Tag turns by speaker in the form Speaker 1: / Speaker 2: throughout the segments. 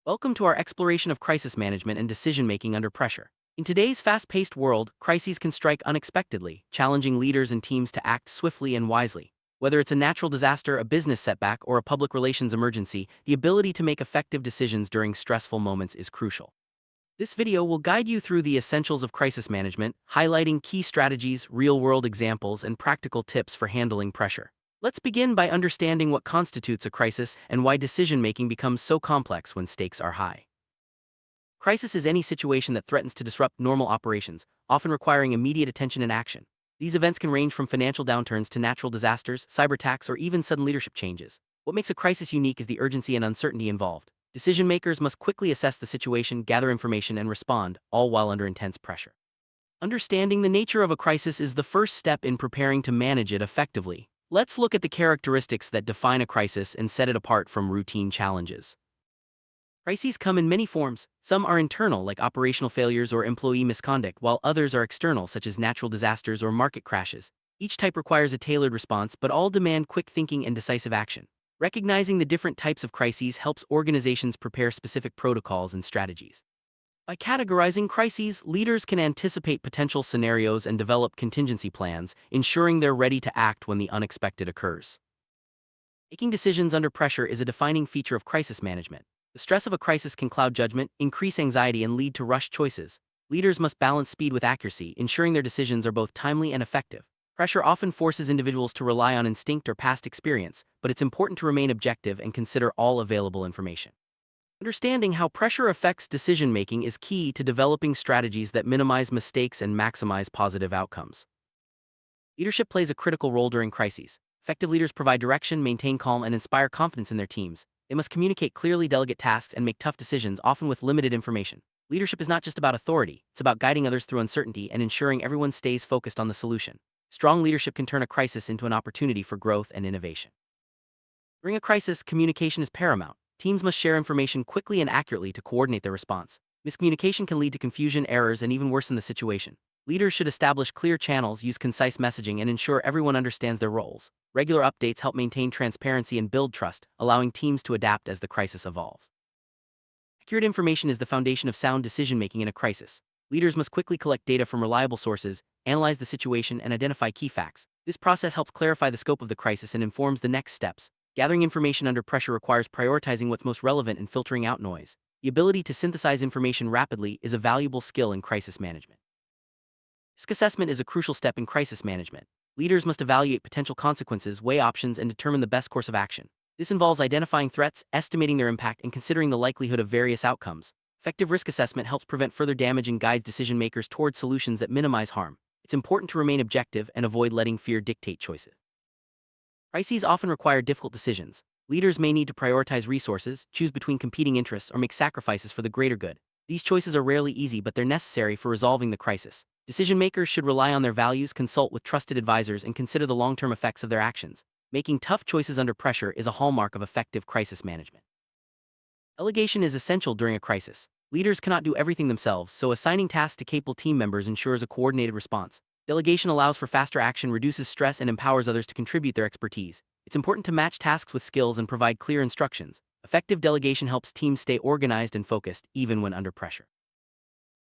Speaker 1: Welcome to our exploration of crisis management and decision-making under pressure. In today's fast-paced world, crises can strike unexpectedly, challenging leaders and teams to act swiftly and wisely. Whether it's a natural disaster, a business setback, or a public relations emergency, the ability to make effective decisions during stressful moments is crucial. This video will guide you through the essentials of crisis management, highlighting key strategies, real-world examples, and practical tips for handling pressure. Let's begin by understanding what constitutes a crisis and why decision-making becomes so complex when stakes are high. Crisis is any situation that threatens to disrupt normal operations, often requiring immediate attention and action. These events can range from financial downturns to natural disasters, cyber attacks, or even sudden leadership changes. What makes a crisis unique is the urgency and uncertainty involved. Decision makers must quickly assess the situation, gather information, and respond, all while under intense pressure. Understanding the nature of a crisis is the first step in preparing to manage it effectively. Let's look at the characteristics that define a crisis and set it apart from routine challenges. Crises come in many forms. Some are internal, like operational failures or employee misconduct, while others are external, such as natural disasters or market crashes. Each type requires a tailored response, but all demand quick thinking and decisive action. Recognizing the different types of crises helps organizations prepare specific protocols and strategies. By categorizing crises, leaders can anticipate potential scenarios and develop contingency plans, ensuring they're ready to act when the unexpected occurs. Making decisions under pressure is a defining feature of crisis management. The stress of a crisis can cloud judgment, increase anxiety, and lead to rushed choices. Leaders must balance speed with accuracy, ensuring their decisions are both timely and effective. Pressure often forces individuals to rely on instinct or past experience, but it's important to remain objective and consider all available information. Understanding how pressure affects decision-making is key to developing strategies that minimize mistakes and maximize positive outcomes. Leadership plays a critical role during crises. Effective leaders provide direction, maintain calm, and inspire confidence in their teams. They must communicate clearly, delegate tasks, and make tough decisions, often with limited information. Leadership is not just about authority, it's about guiding others through uncertainty and ensuring everyone stays focused on the solution. Strong leadership can turn a crisis into an opportunity for growth and innovation. During a crisis, communication is paramount. Teams must share information quickly and accurately to coordinate their response. Miscommunication can lead to confusion, errors, and even worsen the situation. Leaders should establish clear channels, use concise messaging, and ensure everyone understands their roles. Regular updates help maintain transparency and build trust, allowing teams to adapt as the crisis evolves. Accurate information is the foundation of sound decision-making in a crisis. Leaders must quickly collect data from reliable sources, analyze the situation, and identify key facts. This process helps clarify the scope of the crisis and informs the next steps. Gathering information under pressure requires prioritizing what's most relevant and filtering out noise. The ability to synthesize information rapidly is a valuable skill in crisis management. Risk assessment is a crucial step in crisis management. Leaders must evaluate potential consequences, weigh options, and determine the best course of action. This involves identifying threats, estimating their impact, and considering the likelihood of various outcomes. Effective risk assessment helps prevent further damage and guides decision-makers toward solutions that minimize harm. It's important to remain objective and avoid letting fear dictate choices. Crises often require difficult decisions. Leaders may need to prioritize resources, choose between competing interests, or make sacrifices for the greater good. These choices are rarely easy, but they're necessary for resolving the crisis. Decision-makers should rely on their values, consult with trusted advisors, and consider the long-term effects of their actions. Making tough choices under pressure is a hallmark of effective crisis management. Delegation is essential during a crisis. Leaders cannot do everything themselves, so assigning tasks to capable team members ensures a coordinated response. Delegation allows for faster action, reduces stress, and empowers others to contribute their expertise. It's important to match tasks with skills and provide clear instructions. Effective delegation helps teams stay organized and focused, even when under pressure.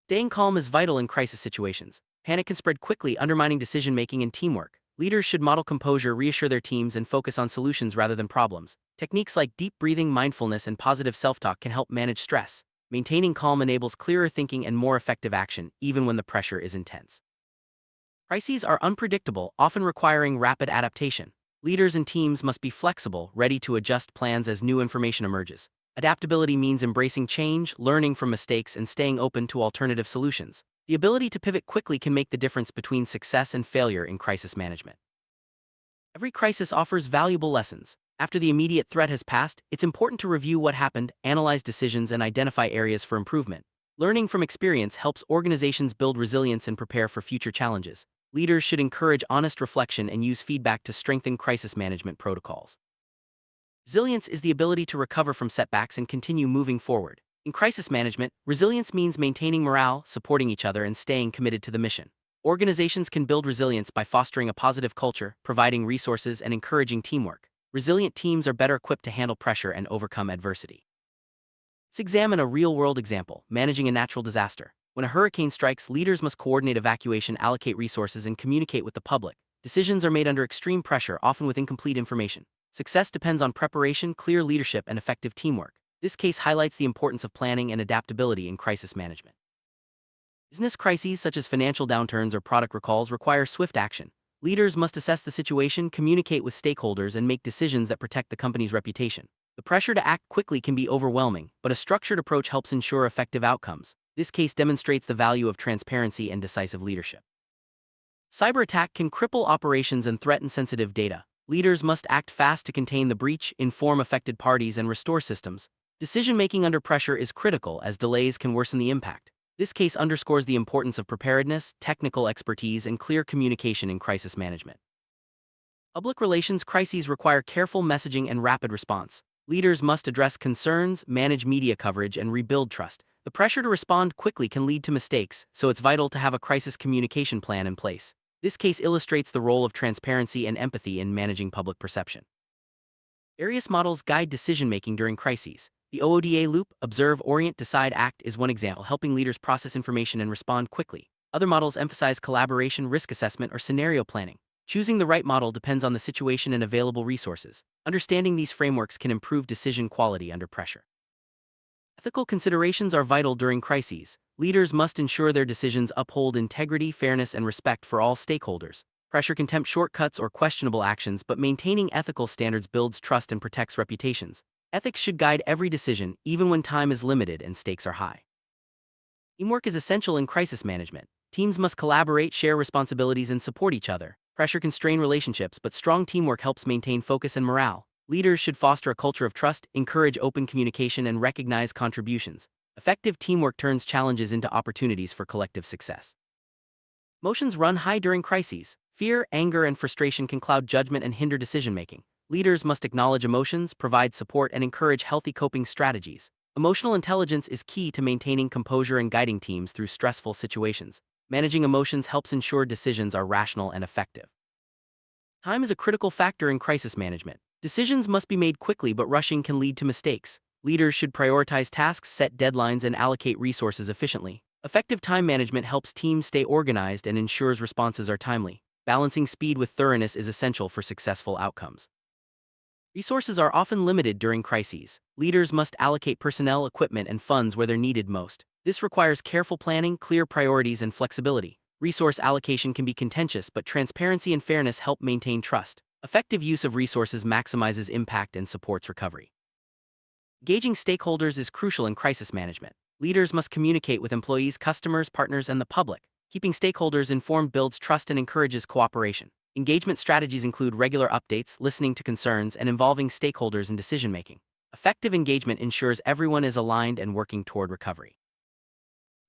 Speaker 1: Staying calm is vital in crisis situations. Panic can spread quickly, undermining decision-making and teamwork. Leaders should model composure, reassure their teams, and focus on solutions rather than problems. Techniques like deep breathing, mindfulness, and positive self-talk can help manage stress. Maintaining calm enables clearer thinking and more effective action, even when the pressure is intense. Crises are unpredictable, often requiring rapid adaptation. Leaders and teams must be flexible, ready to adjust plans as new information emerges. Adaptability means embracing change, learning from mistakes, and staying open to alternative solutions. The ability to pivot quickly can make the difference between success and failure in crisis management. Every crisis offers valuable lessons. After the immediate threat has passed, it's important to review what happened, analyze decisions, and identify areas for improvement. Learning from experience helps organizations build resilience and prepare for future challenges. Leaders should encourage honest reflection and use feedback to strengthen crisis management protocols. Resilience is the ability to recover from setbacks and continue moving forward. In crisis management, resilience means maintaining morale, supporting each other, and staying committed to the mission. Organizations can build resilience by fostering a positive culture, providing resources, and encouraging teamwork. Resilient teams are better equipped to handle pressure and overcome adversity. Let's examine a real-world example, managing a natural disaster. When a hurricane strikes, leaders must coordinate evacuation, allocate resources, and communicate with the public. Decisions are made under extreme pressure, often with incomplete information. Success depends on preparation, clear leadership, and effective teamwork. This case highlights the importance of planning and adaptability in crisis management. Business crises such as financial downturns or product recalls require swift action. Leaders must assess the situation, communicate with stakeholders, and make decisions that protect the company's reputation. The pressure to act quickly can be overwhelming, but a structured approach helps ensure effective outcomes. This case demonstrates the value of transparency and decisive leadership. Cyber attack can cripple operations and threaten sensitive data. Leaders must act fast to contain the breach, inform affected parties, and restore systems. Decision-making under pressure is critical, as delays can worsen the impact. This case underscores the importance of preparedness, technical expertise, and clear communication in crisis management. Public relations crises require careful messaging and rapid response. Leaders must address concerns, manage media coverage, and rebuild trust. The pressure to respond quickly can lead to mistakes, so it's vital to have a crisis communication plan in place. This case illustrates the role of transparency and empathy in managing public perception. Various models guide decision-making during crises. The OODA loop, observe, orient, decide, act, is one example, helping leaders process information and respond quickly. Other models emphasize collaboration, risk assessment, or scenario planning. Choosing the right model depends on the situation and available resources. Understanding these frameworks can improve decision quality under pressure. Ethical considerations are vital during crises. Leaders must ensure their decisions uphold integrity, fairness, and respect for all stakeholders. Pressure can tempt shortcuts or questionable actions, but maintaining ethical standards builds trust and protects reputations. Ethics should guide every decision, even when time is limited and stakes are high. Teamwork is essential in crisis management. Teams must collaborate, share responsibilities, and support each other. Pressure can strain relationships, but strong teamwork helps maintain focus and morale. Leaders should foster a culture of trust, encourage open communication, and recognize contributions. Effective teamwork turns challenges into opportunities for collective success. Emotions run high during crises. Fear, anger, and frustration can cloud judgment and hinder decision-making. Leaders must acknowledge emotions, provide support, and encourage healthy coping strategies. Emotional intelligence is key to maintaining composure and guiding teams through stressful situations. Managing emotions helps ensure decisions are rational and effective. Time is a critical factor in crisis management. Decisions must be made quickly, but rushing can lead to mistakes. Leaders should prioritize tasks, set deadlines, and allocate resources efficiently. Effective time management helps teams stay organized and ensures responses are timely. Balancing speed with thoroughness is essential for successful outcomes. Resources are often limited during crises. Leaders must allocate personnel, equipment, and funds where they're needed most. This requires careful planning, clear priorities, and flexibility. Resource allocation can be contentious, but transparency and fairness help maintain trust. Effective use of resources maximizes impact and supports recovery. Engaging stakeholders is crucial in crisis management. Leaders must communicate with employees, customers, partners, and the public. Keeping stakeholders informed builds trust and encourages cooperation. Engagement strategies include regular updates, listening to concerns, and involving stakeholders in decision-making. Effective engagement ensures everyone is aligned and working toward recovery.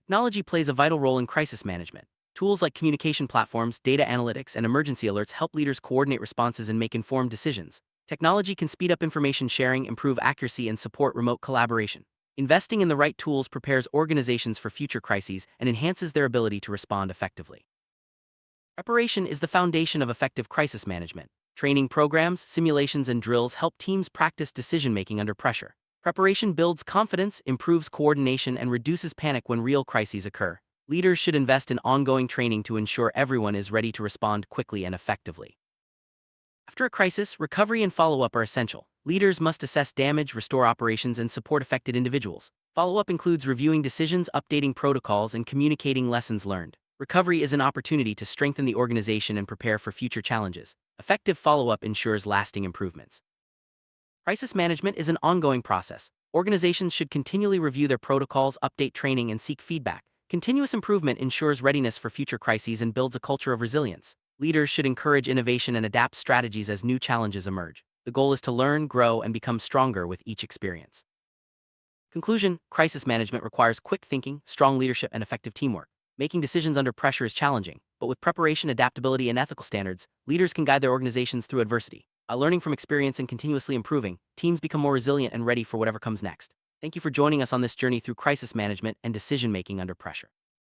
Speaker 1: Technology plays a vital role in crisis management. Tools like communication platforms, data analytics, and emergency alerts help leaders coordinate responses and make informed decisions. Technology can speed up information sharing, improve accuracy, and support remote collaboration. Investing in the right tools prepares organizations for future crises and enhances their ability to respond effectively. Preparation is the foundation of effective crisis management. Training programs, simulations, and drills help teams practice decision-making under pressure. Preparation builds confidence, improves coordination, and reduces panic when real crises occur. Leaders should invest in ongoing training to ensure everyone is ready to respond quickly and effectively. After a crisis, recovery and follow-up are essential. Leaders must assess damage, restore operations, and support affected individuals. Follow-up includes reviewing decisions, updating protocols, and communicating lessons learned. Recovery is an opportunity to strengthen the organization and prepare for future challenges. Effective follow-up ensures lasting improvements. Crisis management is an ongoing process. Organizations should continually review their protocols, update training, and seek feedback. Continuous improvement ensures readiness for future crises and builds a culture of resilience. Leaders should encourage innovation and adapt strategies as new challenges emerge. The goal is to learn, grow, and become stronger with each experience. Conclusion: crisis management requires quick thinking, strong leadership, and effective teamwork. Making decisions under pressure is challenging, but with preparation, adaptability, and ethical standards, leaders can guide their organizations through adversity. By learning from experience and continuously improving, teams become more resilient and ready for whatever comes next. Thank you for joining us on this journey through crisis management and decision-making under pressure.